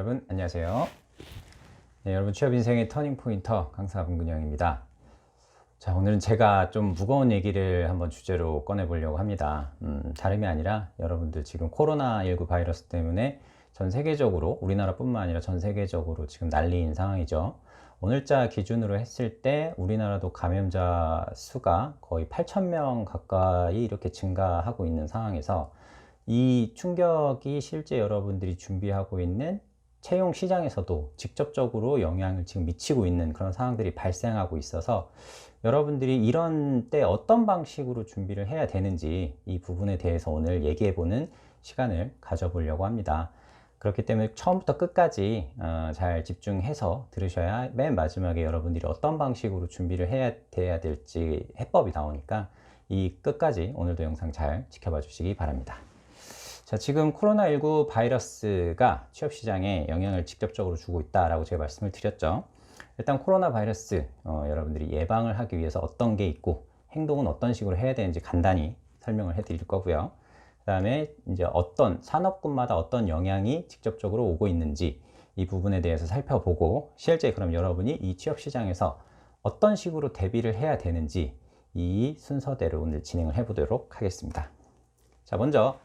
여러분 안녕하세요. 네, 여러분 취업 인생의 터닝 포인터 강사 문근영입니다. 자, 오늘은 제가 좀 무거운 얘기를 한번 주제로 꺼내 보려고 합니다. 다름이 아니라 여러분들 지금 코로나19 바이러스 때문에 전 세계적으로, 우리나라뿐만 아니라 전 세계적으로 지금 난리인 상황이죠. 오늘자 기준으로 했을 때 우리나라도 감염자 수가 거의 8,000명 가까이 이렇게 증가하고 있는 상황에서 이 충격이 실제 여러분들이 준비하고 있는 채용 시장에서도 직접적으로 영향을 지금 미치고 있는 그런 상황들이 발생하고 있어서 여러분들이 이런 때 어떤 방식으로 준비를 해야 되는지 이 부분에 대해서 오늘 얘기해 보는 시간을 가져보려고 합니다. 그렇기 때문에 처음부터 끝까지 잘 집중해서 들으셔야 맨 마지막에 여러분들이 어떤 방식으로 준비를 해야 될지 해법이 나오니까 이 끝까지 오늘도 영상 잘 지켜봐 주시기 바랍니다. 자, 지금 코로나19 바이러스가 취업시장에 영향을 직접적으로 주고 있다라고 제가 말씀을 드렸죠. 일단 코로나 바이러스 여러분들이 예방을 하기 위해서 어떤 게 있고 행동은 어떤 식으로 해야 되는지 간단히 설명을 해 드릴 거고요. 그 다음에 이제 어떤 산업군마다 어떤 영향이 직접적으로 오고 있는지 이 부분에 대해서 살펴보고 실제 그럼 여러분이 이 취업시장에서 어떤 식으로 대비를 해야 되는지 이 순서대로 오늘 진행을 해 보도록 하겠습니다. 자, 먼저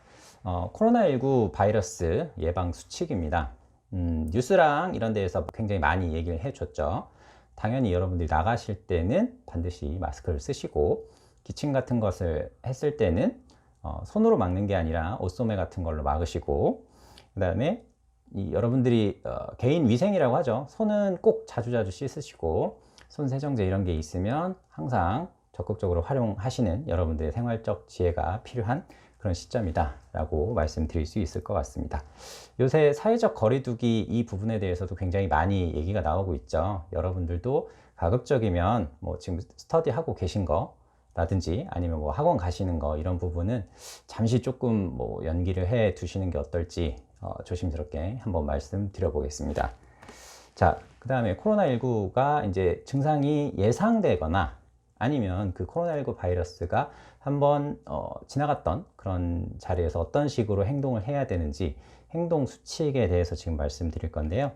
코로나19 바이러스 예방 수칙입니다. 뉴스랑 이런 데에서 굉장히 많이 얘기를 해줬죠. 당연히 여러분들이 나가실 때는 반드시 마스크를 쓰시고 기침 같은 것을 했을 때는 손으로 막는 게 아니라 옷소매 같은 걸로 막으시고, 그 다음에 여러분들이 개인 위생이라고 하죠. 손은 꼭 자주자주 씻으시고 손 세정제 이런 게 있으면 항상 적극적으로 활용하시는 여러분들의 생활적 지혜가 필요한 그런 시점이다 라고 말씀드릴 수 있을 것 같습니다. 요새 사회적 거리두기 이 부분에 대해서도 굉장히 많이 얘기가 나오고 있죠. 여러분들도 가급적이면 뭐 지금 스터디하고 계신 거 라든지 아니면 뭐 학원 가시는 거 이런 부분은 잠시 조금 뭐 연기를 해 두시는 게 어떨지 조심스럽게 한번 말씀드려 보겠습니다. 자, 그 다음에 코로나19가 이제 증상이 예상되거나 아니면 그 코로나19 바이러스가 한번 지나갔던 그런 자리에서 어떤 식으로 행동을 해야 되는지 행동 수칙에 대해서 지금 말씀드릴 건데요.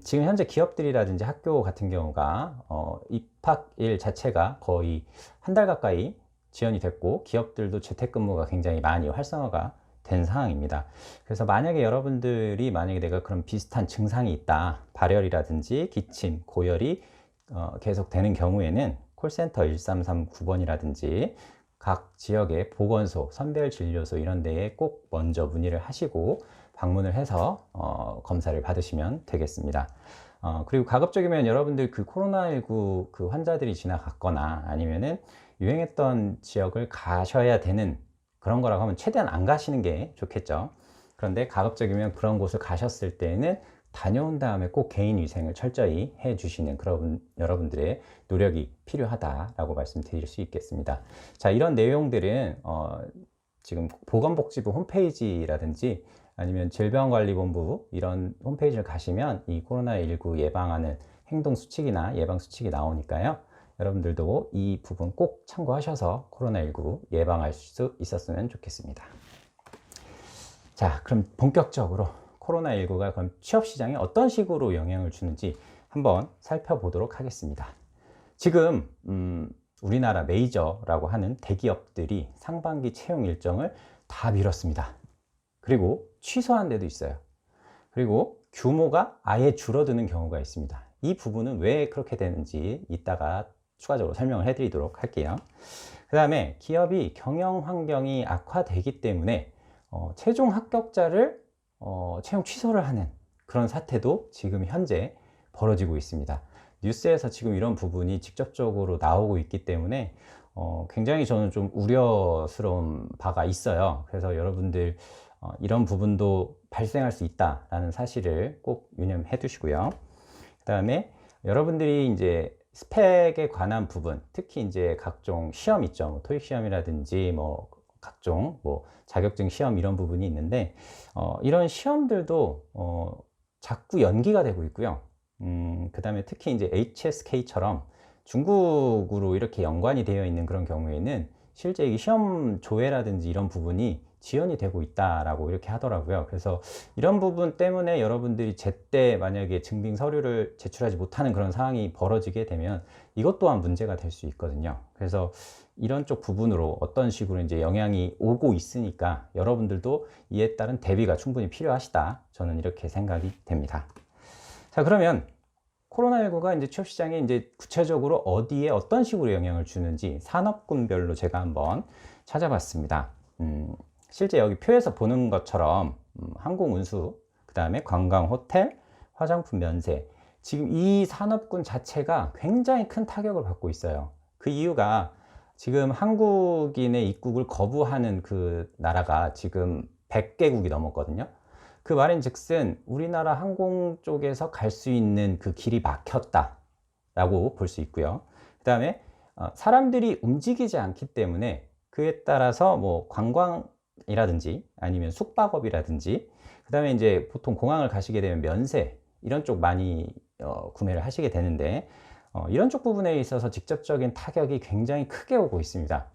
지금 현재 기업들이라든지 학교 같은 경우가 입학일 자체가 거의 한 달 가까이 지연이 됐고 기업들도 재택근무가 굉장히 많이 활성화가 된 상황입니다. 그래서 만약에 여러분들이 만약에 내가 그런 비슷한 증상이 있다, 발열이라든지 기침, 고열이 계속 되는 경우에는 콜센터 1339번이라든지 각 지역의 보건소, 선별진료소 이런 데에 꼭 먼저 문의를 하시고 방문을 해서 검사를 받으시면 되겠습니다. 그리고 가급적이면 여러분들 그 코로나19 그 환자들이 지나갔거나 아니면은 유행했던 지역을 가셔야 되는 그런 거라고 하면 최대한 안 가시는 게 좋겠죠. 그런데 가급적이면 그런 곳을 가셨을 때는 다녀온 다음에 꼭 개인 위생을 철저히 해 주시는 그런 여러분들의 노력이 필요하다라고 말씀드릴 수 있겠습니다. 자, 이런 내용들은 지금 보건복지부 홈페이지라든지 아니면 질병관리본부 이런 홈페이지를 가시면 이 코로나19 예방하는 행동 수칙이나 예방 수칙이 나오니까요. 여러분들도 이 부분 꼭 참고하셔서 코로나19 예방할 수 있었으면 좋겠습니다. 자, 그럼 본격적으로 코로나19가 그럼 취업시장에 어떤 식으로 영향을 주는지 한번 살펴보도록 하겠습니다. 지금 우리나라 메이저라고 하는 대기업들이 상반기 채용 일정을 다 미뤘습니다. 그리고 취소한 데도 있어요. 그리고 규모가 아예 줄어드는 경우가 있습니다. 이 부분은 왜 그렇게 되는지 이따가 추가적으로 설명을 해드리도록 할게요. 그 다음에 기업이 경영 환경이 악화되기 때문에 최종 합격자를 채용 취소를 하는 그런 사태도 지금 현재 벌어지고 있습니다. 뉴스에서 지금 이런 부분이 직접적으로 나오고 있기 때문에 굉장히 저는 좀 우려스러운 바가 있어요. 그래서 여러분들 이런 부분도 발생할 수 있다라는 사실을 꼭 유념해 두시고요. 그 다음에 여러분들이 이제 스펙에 관한 부분, 특히 이제 각종 시험 있죠. 뭐 토익 시험이라든지 뭐 각종 뭐 자격증 시험 이런 부분이 있는데 이런 시험들도 자꾸 연기가 되고 있고요. 그 다음에 특히 이제 HSK처럼 중국으로 이렇게 연관이 되어 있는 그런 경우에는 실제 이 시험 조회라든지 이런 부분이 지연이 되고 있다라고 이렇게 하더라고요. 그래서 이런 부분 때문에 여러분들이 제때 만약에 증빙 서류를 제출하지 못하는 그런 상황이 벌어지게 되면 이것 또한 문제가 될 수 있거든요. 그래서 이런 쪽 부분으로 어떤 식으로 이제 영향이 오고 있으니까 여러분들도 이에 따른 대비가 충분히 필요하시다. 저는 이렇게 생각이 됩니다. 자, 그러면 코로나19가 이제 취업 시장에 이제 구체적으로 어디에 어떤 식으로 영향을 주는지 산업군별로 제가 한번 찾아봤습니다. 실제 여기 표에서 보는 것처럼 항공운수, 그 다음에 관광, 호텔, 화장품, 면세, 지금 이 산업군 자체가 굉장히 큰 타격을 받고 있어요. 그 이유가 지금 한국인의 입국을 거부하는 그 나라가 지금 100개국이 넘었거든요. 그 말인즉슨 우리나라 항공 쪽에서 갈 수 있는 그 길이 막혔다 라고 볼 수 있고요. 그 다음에 사람들이 움직이지 않기 때문에 그에 따라서 뭐 관광이라든지 아니면 숙박업이라든지, 그 다음에 이제 보통 공항을 가시게 되면 면세 이런 쪽 많이 구매를 하시게 되는데, 이런 쪽 부분에 있어서 직접적인 타격이 굉장히 크게 오고 있습니다.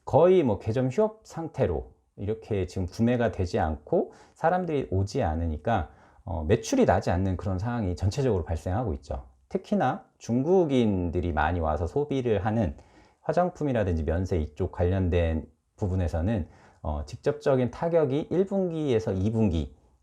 거의 뭐 개점 휴업 상태로 이렇게 지금 구매가 되지 않고 사람들이 오지 않으니까 매출이 나지 않는 그런 상황이 전체적으로 발생하고 있죠. 특히나 중국인들이 많이 와서 소비를 하는 화장품이라든지 면세 이쪽 관련된 부분에서는 직접적인 타격이 1분기에서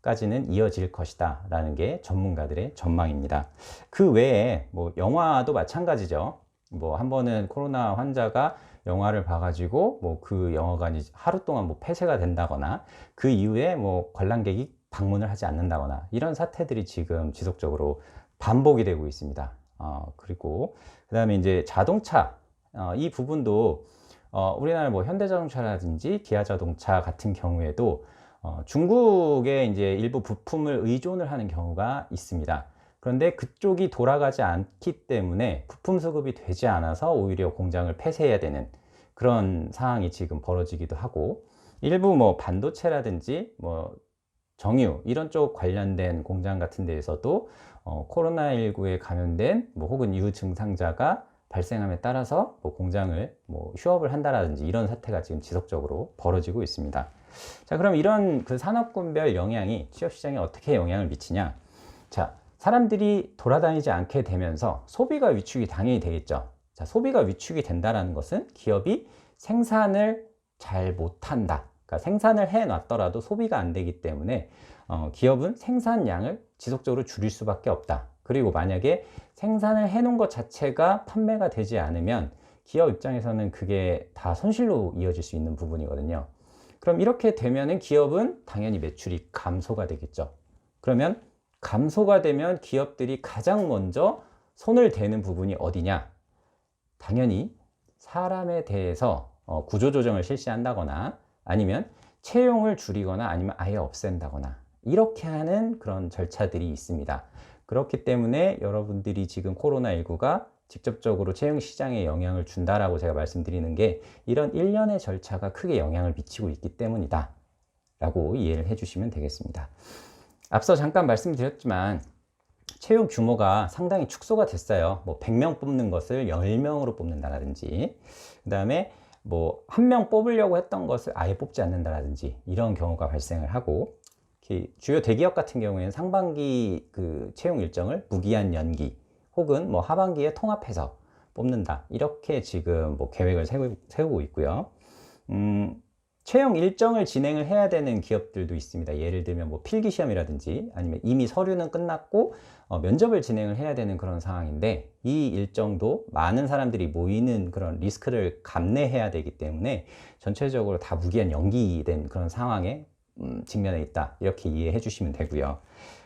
2분기까지는 이어질 것이다 라는 게 전문가들의 전망입니다. 그 외에 뭐 영화도 마찬가지죠. 뭐 한 번은 코로나 환자가 영화를 봐가지고 뭐 그 영화관이 하루 동안 뭐 폐쇄가 된다거나 그 이후에 뭐 관람객이 방문을 하지 않는다거나 이런 사태들이 지금 지속적으로 반복이 되고 있습니다. 그리고 그 다음에 이제 자동차, 이 부분도 우리나라 뭐 현대자동차라든지 기아자동차 같은 경우에도 중국에 이제 일부 부품을 의존을 하는 경우가 있습니다. 그런데 그쪽이 돌아가지 않기 때문에 부품 수급이 되지 않아서 오히려 공장을 폐쇄해야 되는 그런 상황이 지금 벌어지기도 하고, 일부 뭐 반도체라든지 뭐 정유 이런 쪽 관련된 공장 같은 데에서도 코로나19에 감염된 뭐 혹은 유증상자가 발생함에 따라서 뭐 공장을 뭐 휴업을 한다라든지 이런 사태가 지금 지속적으로 벌어지고 있습니다. 자, 그럼 이런 그 산업군별 영향이 취업 시장에 어떻게 영향을 미치냐? 자, 사람들이 돌아다니지 않게 되면서 소비가 위축이 당연히 되겠죠. 자, 소비가 위축이 된다는 것은 기업이 생산을 잘 못한다. 그러니까 생산을 해놨더라도 소비가 안 되기 때문에 기업은 생산량을 지속적으로 줄일 수밖에 없다. 그리고 만약에 생산을 해놓은 것 자체가 판매가 되지 않으면 기업 입장에서는 그게 다 손실로 이어질 수 있는 부분이거든요. 그럼 이렇게 되면은 기업은 당연히 매출이 감소가 되겠죠. 그러면 감소가 되면 기업들이 가장 먼저 손을 대는 부분이 어디냐? 당연히 사람에 대해서 구조조정을 실시한다거나 아니면 채용을 줄이거나 아니면 아예 없앤다거나 이렇게 하는 그런 절차들이 있습니다. 그렇기 때문에 여러분들이 지금 코로나19가 직접적으로 채용 시장에 영향을 준다라고 제가 말씀드리는 게 이런 일련의 절차가 크게 영향을 미치고 있기 때문이다 라고 이해를 해 주시면 되겠습니다. 앞서 잠깐 말씀드렸지만 채용 규모가 상당히 축소가 됐어요. 뭐 100명 뽑는 것을 10명으로 뽑는다라든지, 그 다음에 뭐 1명 뽑으려고 했던 것을 아예 뽑지 않는다라든지 이런 경우가 발생을 하고, 주요 대기업 같은 경우에는 상반기 그 채용 일정을 무기한 연기 혹은 뭐 하반기에 통합해서 뽑는다, 이렇게 지금 뭐 계획을 세우고 있고요. 채용 일정을 진행을 해야 되는 기업들도 있습니다. 예를 들면 뭐 필기 시험이라든지 아니면 이미 서류는 끝났고 면접을 진행을 해야 되는 그런 상황인데, 이 일정도 많은 사람들이 모이는 그런 리스크를 감내해야 되기 때문에 전체적으로 다 무기한 연기된 그런 상황에 직면해 있다, 이렇게 이해해 주시면 되고요.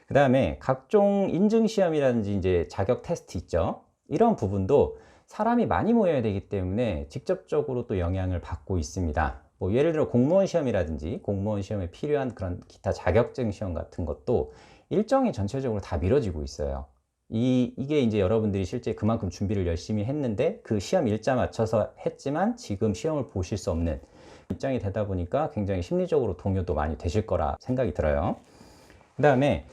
그 다음에 각종 인증 시험이라든지 이제 자격 테스트 있죠. 이런 부분도 사람이 많이 모여야 되기 때문에 직접적으로 또 영향을 받고 있습니다. 뭐 예를 들어 공무원 시험이라든지 공무원 시험에 필요한 그런 기타 자격증 시험 같은 것도 일정이 전체적으로 다 미뤄지고 있어요. 이게 이제 여러분들이 실제 그만큼 준비를 열심히 했는데 그 시험 일자 맞춰서 했지만 지금 시험을 보실 수 없는 입장이 되다 보니까 굉장히 심리적으로 동요도 많이 되실 거라 생각이 들어요. 그 다음에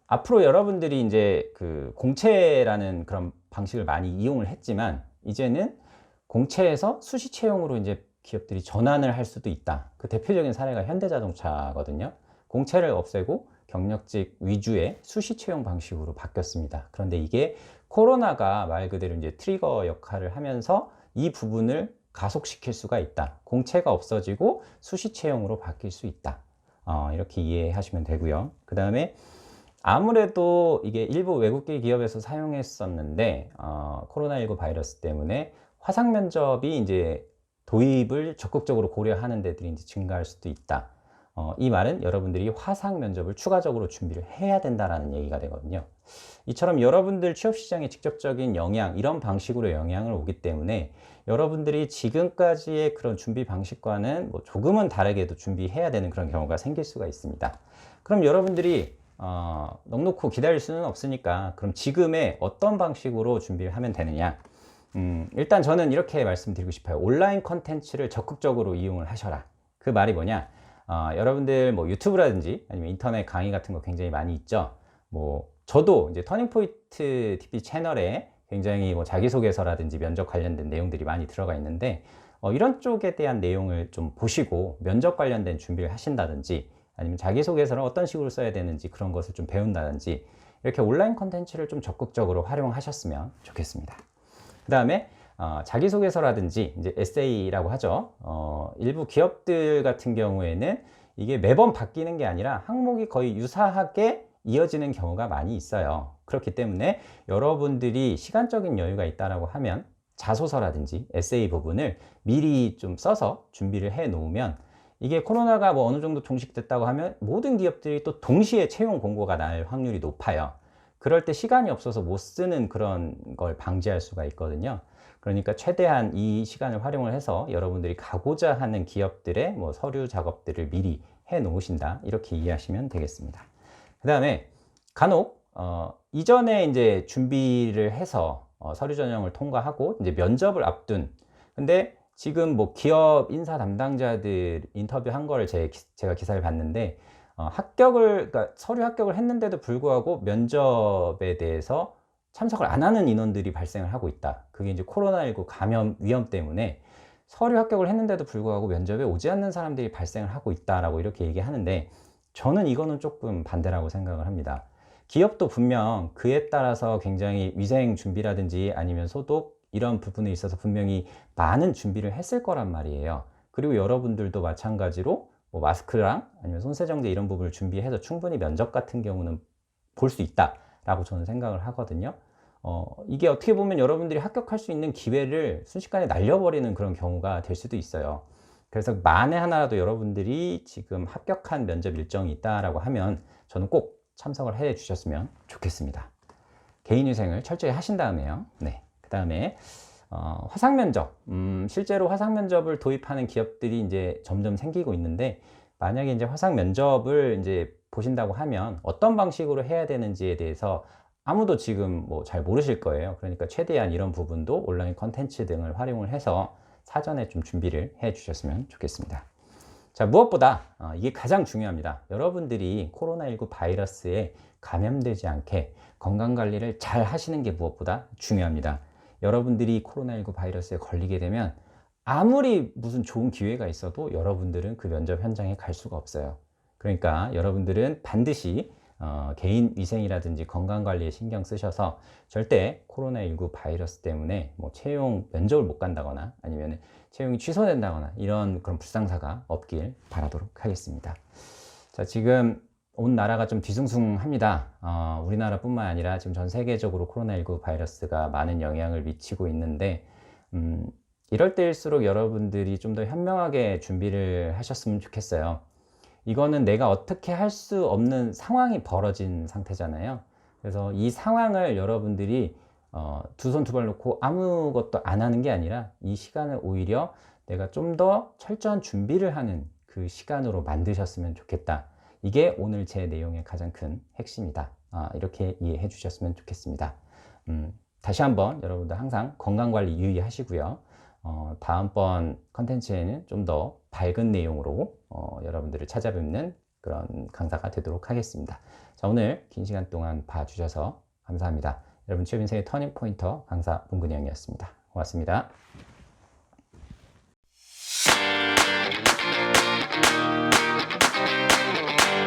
앞으로 여러분들이 이제 그 공채라는 그런 방식을 많이 이용을 했지만 이제는 공채에서 수시 채용으로 이제 기업들이 전환을 할 수도 있다. 그 대표적인 사례가 현대자동차거든요. 공채를 없애고 경력직 위주의 수시 채용 방식으로 바뀌었습니다. 그런데 이게 코로나가 말 그대로 이제 트리거 역할을 하면서 이 부분을 가속시킬 수가 있다. 공채가 없어지고 수시 채용으로 바뀔 수 있다. 이렇게 이해하시면 되고요. 그 다음에 아무래도 이게 일부 외국계 기업에서 사용했었는데 코로나19 바이러스 때문에 화상 면접이 이제 도입을 적극적으로 고려하는 데들이 이제 증가할 수도 있다. 이 말은 여러분들이 화상 면접을 추가적으로 준비를 해야 된다라는 얘기가 되거든요. 이처럼 여러분들 취업시장에 직접적인 영향, 이런 방식으로 영향을 오기 때문에 여러분들이 지금까지의 그런 준비 방식과는 뭐 조금은 다르게도 준비해야 되는 그런 경우가 생길 수가 있습니다. 그럼 여러분들이 넉넉히 기다릴 수는 없으니까 그럼 지금의 어떤 방식으로 준비를 하면 되느냐? 일단 저는 이렇게 말씀드리고 싶어요. 온라인 컨텐츠를 적극적으로 이용을 하셔라. 그 말이 뭐냐? 여러분들 뭐 유튜브라든지 아니면 인터넷 강의 같은 거 굉장히 많이 있죠. 뭐 저도 이제 터닝포인트 TV 채널에 굉장히 뭐 자기소개서라든지 면접 관련된 내용들이 많이 들어가 있는데 이런 쪽에 대한 내용을 좀 보시고 면접 관련된 준비를 하신다든지 아니면 자기소개서를 어떤 식으로 써야 되는지 그런 것을 좀 배운다든지 이렇게 온라인 컨텐츠를 좀 적극적으로 활용하셨으면 좋겠습니다. 그 다음에 자기소개서라든지 이제 에세이라고 하죠. 일부 기업들 같은 경우에는 이게 매번 바뀌는 게 아니라 항목이 거의 유사하게 이어지는 경우가 많이 있어요. 그렇기 때문에 여러분들이 시간적인 여유가 있다라고 하면 자소서라든지 에세이 부분을 미리 좀 써서 준비를 해 놓으면 이게 코로나가 뭐 어느 정도 종식됐다고 하면 모든 기업들이 또 동시에 채용 공고가 날 확률이 높아요. 그럴 때 시간이 없어서 못 쓰는 그런 걸 방지할 수가 있거든요. 그러니까 최대한 이 시간을 활용을 해서 여러분들이 가고자 하는 기업들의 뭐 서류 작업들을 미리 해 놓으신다. 이렇게 이해하시면 되겠습니다. 그 다음에 간혹 이전에 이제 준비를 해서 서류 전형을 통과하고 이제 면접을 앞둔, 근데 지금 뭐 기업 인사 담당자들 인터뷰한 거를 제가 기사를 봤는데 그러니까 서류 합격을 했는데도 불구하고 면접에 대해서 참석을 안 하는 인원들이 발생을 하고 있다. 그게 이제 코로나19 감염 위험 때문에 서류 합격을 했는데도 불구하고 면접에 오지 않는 사람들이 발생을 하고 있다라고 이렇게 얘기하는데 저는 이거는 조금 반대라고 생각을 합니다. 기업도 분명 그에 따라서 굉장히 위생 준비라든지 아니면 소독 이런 부분에 있어서 분명히 많은 준비를 했을 거란 말이에요. 그리고 여러분들도 마찬가지로 뭐 마스크랑 아니면 손세정제 이런 부분을 준비해서 충분히 면접 같은 경우는 볼 수 있다라고 저는 생각을 하거든요. 이게 어떻게 보면 여러분들이 합격할 수 있는 기회를 순식간에 날려버리는 그런 경우가 될 수도 있어요. 그래서 만에 하나라도 여러분들이 지금 합격한 면접 일정이 있다라고 하면 저는 꼭 참석을 해 주셨으면 좋겠습니다. 개인위생을 철저히 하신 다음에요. 네. 그 다음에 화상 면접, 실제로 화상 면접을 도입하는 기업들이 이제 점점 생기고 있는데 만약에 이제 화상 면접을 이제 보신다고 하면 어떤 방식으로 해야 되는지에 대해서 아무도 지금 뭐 잘 모르실 거예요. 그러니까 최대한 이런 부분도 온라인 컨텐츠 등을 활용을 해서 사전에 좀 준비를 해 주셨으면 좋겠습니다. 자, 무엇보다 이게 가장 중요합니다. 여러분들이 코로나19 바이러스에 감염되지 않게 건강관리를 잘 하시는 게 무엇보다 중요합니다. 여러분들이 코로나19 바이러스에 걸리게 되면 아무리 무슨 좋은 기회가 있어도 여러분들은 그 면접 현장에 갈 수가 없어요. 그러니까 여러분들은 반드시 개인 위생이라든지 건강관리에 신경 쓰셔서 절대 코로나19 바이러스 때문에 뭐 채용 면접을 못 간다거나 아니면 채용이 취소된다거나 이런 그런 불상사가 없길 바라도록 하겠습니다. 자, 지금 온 나라가 좀 뒤숭숭합니다. 우리나라뿐만 아니라 지금 전 세계적으로 코로나19 바이러스가 많은 영향을 미치고 있는데 이럴 때일수록 여러분들이 좀 더 현명하게 준비를 하셨으면 좋겠어요. 이거는 내가 어떻게 할 수 없는 상황이 벌어진 상태잖아요. 그래서 이 상황을 여러분들이 두 손 두 발 놓고 아무것도 안 하는 게 아니라 이 시간을 오히려 내가 좀 더 철저한 준비를 하는 그 시간으로 만드셨으면 좋겠다. 이게 오늘 제 내용의 가장 큰 핵심이다. 이렇게 이해해 주셨으면 좋겠습니다. 다시 한번 여러분들 항상 건강관리 유의하시고요. 다음번 컨텐츠에는 좀 더 밝은 내용으로 여러분들을 찾아뵙는 그런 강사가 되도록 하겠습니다. 자, 오늘 긴 시간 동안 봐주셔서 감사합니다. 여러분 취업인생의 터닝포인터 강사 문근영이었습니다. 고맙습니다.